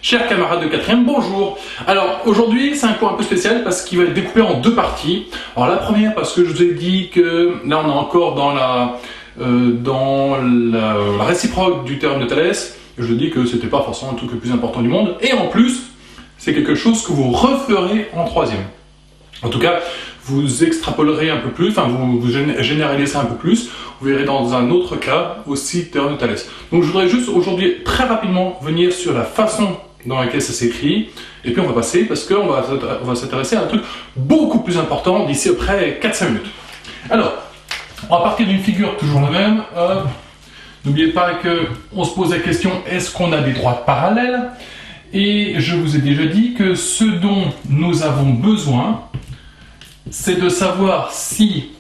Chers camarades de 4e, bonjour. Alors aujourd'hui c'est un cours un peu spécial parce qu'il va être découpé en deux parties. Alors la première parce que je vous ai dit que là on est encore dans la réciproque du théorème de Thalès. Je vous ai dit que c'était pas forcément le truc le plus important du monde. Et en plus, c'est quelque chose que vous referez en 3e. En tout cas, vous extrapolerez un peu plus, enfin vous généralisez un peu plus, vous verrez dans un autre cas aussi théorème de Thalès. Donc je voudrais juste aujourd'hui très rapidement venir sur la façon dans laquelle ça s'écrit, et puis on va passer parce qu'on va s'intéresser à un truc beaucoup plus important d'ici à près 4-5 minutes. Alors, on va partir d'une figure toujours la même. N'oubliez pas qu'on se pose la question, est-ce qu'on a des droites parallèles? Et je vous ai déjà dit que ce dont nous avons besoin, c'est de savoir si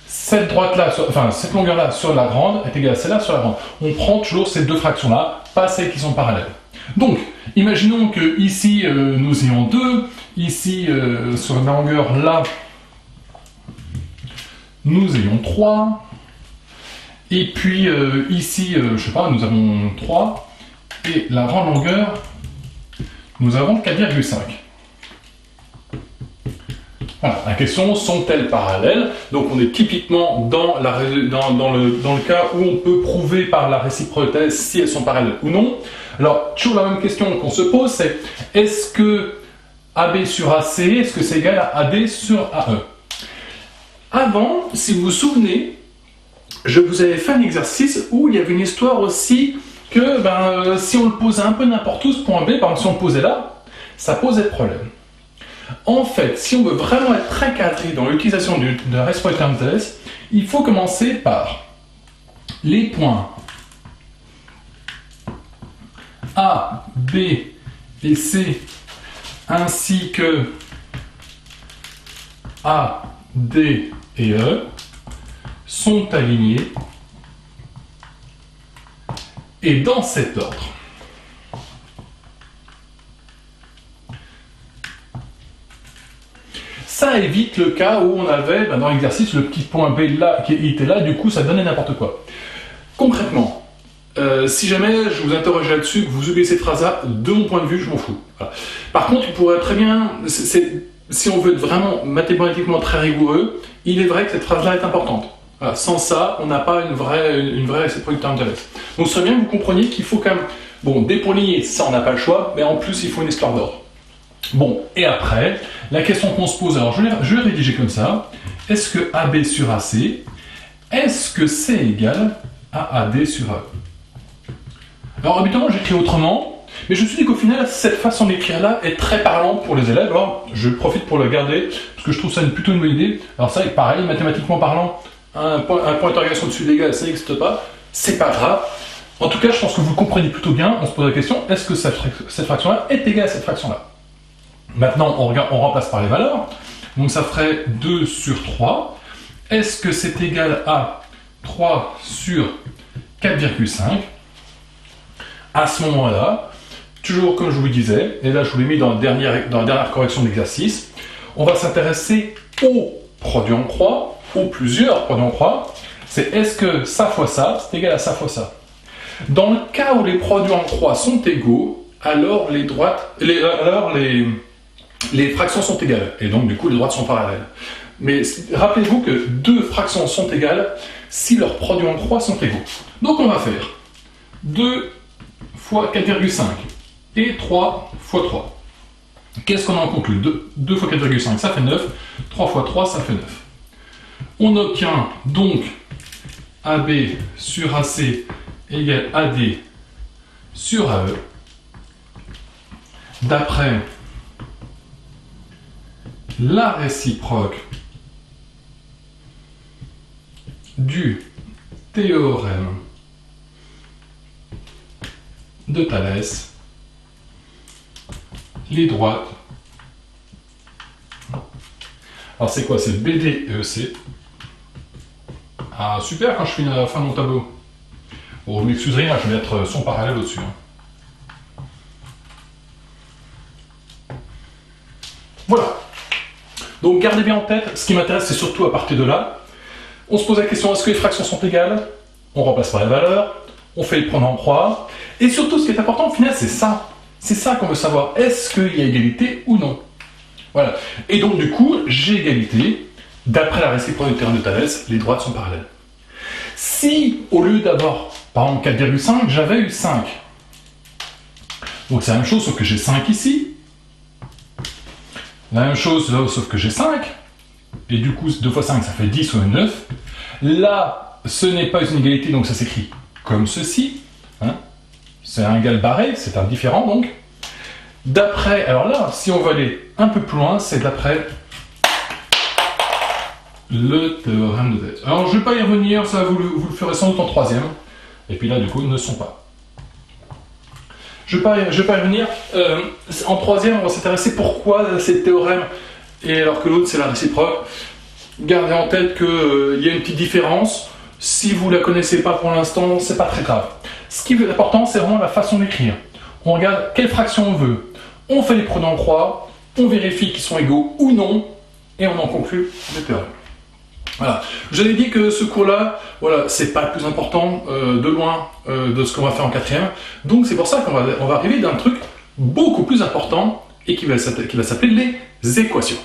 cette droite-là, enfin cette longueur-là sur la grande est égale à celle-là sur la grande. On prend toujours ces deux fractions-là, pas celles qui sont parallèles. Donc, imaginons que ici nous ayons 2, ici sur la longueur là, nous ayons 3, et puis ici, je sais pas, nous avons 3, et la grande longueur, nous avons 4,5. Voilà, la question, sont-elles parallèles? Donc on est typiquement dans le cas où on peut prouver par la réciprocité si elles sont parallèles ou non. Alors, toujours la même question qu'on se pose, c'est est-ce que AB sur AC, est-ce que c'est égal à AD sur AE? Avant, si vous vous souvenez, je vous avais fait un exercice où il y avait une histoire aussi que si on le posait un peu n'importe où, ce point B, par exemple si on le posait là, ça posait problème. En fait, si on veut vraiment être très cadré dans l'utilisation de la réciprocité de Thalès, il faut commencer par les points A, B et C, ainsi que A, D et E, sont alignés, et dans cet ordre. Ça évite le cas où on avait, dans l'exercice, le petit point B là, qui était là, du coup ça donnait n'importe quoi. Concrètement, si jamais je vous interroge là-dessus, que vous oubliez cette phrase-là, de mon point de vue, je m'en fous. Voilà. Par contre, il pourrait très bien, si on veut être vraiment mathématiquement très rigoureux, il est vrai que cette phrase-là est importante. Voilà. Sans ça, on n'a pas une vraie réciprocité de Thalès. Donc, ce serait bien que vous compreniez qu'il faut quand même, bon, des points liés, ça on n'a pas le choix, mais en plus, il faut une histoire d'ordre. Bon, et après, la question qu'on se pose, alors je vais rédiger comme ça, est-ce que AB sur AC, est-ce que c'est égal à AD sur AE? Alors habituellement j'écris autrement, mais je me suis dit qu'au final, cette façon d'écrire là est très parlante pour les élèves, alors je profite pour le garder, parce que je trouve ça plutôt une bonne idée. Alors ça, pareil, mathématiquement parlant, un point d'interrogation dessus d'égal, ça n'existe pas, c'est pas grave. En tout cas, je pense que vous le comprenez plutôt bien, on se pose la question, est-ce que cette fraction-là est égale à cette fraction-là? Maintenant, on remplace par les valeurs. Donc ça ferait 2 sur 3. Est-ce que c'est égal à 3 sur 4,5? À ce moment-là, toujours comme je vous disais, et là je vous l'ai mis dans la dernière correction d'exercice, on va s'intéresser au produit en croix, aux plusieurs produits en croix. C'est est-ce que ça fois ça, c'est égal à ça fois ça? Dans le cas où les produits en croix sont égaux, alors les fractions sont égales, et donc du coup les droites sont parallèles. Mais rappelez-vous que deux fractions sont égales si leurs produits en croix sont égaux. Donc on va faire 2 fois 4,5 et 3 fois 3. Qu'est-ce qu'on en conclut? 2 fois 4,5 ça fait 9, 3 fois 3 ça fait 9. On obtient donc AB sur AC égale AD sur AE, d'après la réciproque du théorème de Thalès, les droites. Alors c'est quoi? C'est BD et EC. Ah super quand je fais la fin de mon tableau. Bon, vous m'excuserez, je vais mettre son parallèle au-dessus. Voilà. Donc gardez bien en tête, ce qui m'intéresse c'est surtout à partir de là, on se pose la question, est-ce que les fractions sont égales? On remplace par les valeurs, on fait le prendre en croix, et surtout ce qui est important au final c'est ça. C'est ça qu'on veut savoir. Est-ce qu'il y a égalité ou non? Voilà. Et donc, du coup, j'ai égalité. D'après la réciproque du théorème de Thalès, les droites sont parallèles. Si, au lieu d'avoir, par exemple, 4,5, j'avais eu 5. Donc, c'est la même chose, sauf que j'ai 5 ici. La même chose, sauf que j'ai 5. Et du coup, 2 fois 5, ça fait 10 ou 9. Là, ce n'est pas une égalité, donc ça s'écrit comme ceci. Hein. C'est un égal barré, c'est indifférent donc. D'après, alors là, si on veut aller un peu plus loin, c'est d'après le théorème de Thalès. Alors je ne vais pas y revenir, ça vous le ferez sans doute en troisième. Et puis là, du coup, ils ne sont pas. Je ne vais pas y revenir. En troisième, on va s'intéresser pourquoi ces théorèmes, et alors que l'autre, c'est la réciproque. Gardez en tête qu'il y a une petite différence. Si vous ne la connaissez pas pour l'instant, c'est pas très grave. Ce qui est important, c'est vraiment la façon d'écrire. On regarde quelle fraction on veut. On fait les produits en croix, on vérifie qu'ils sont égaux ou non, et on en conclut le théorème. Voilà. J'avais dit que ce cours-là, voilà, c'est pas le plus important de loin de ce qu'on va faire en quatrième. Donc c'est pour ça qu'on va arriver dans un truc beaucoup plus important et qui va s'appeler les équations.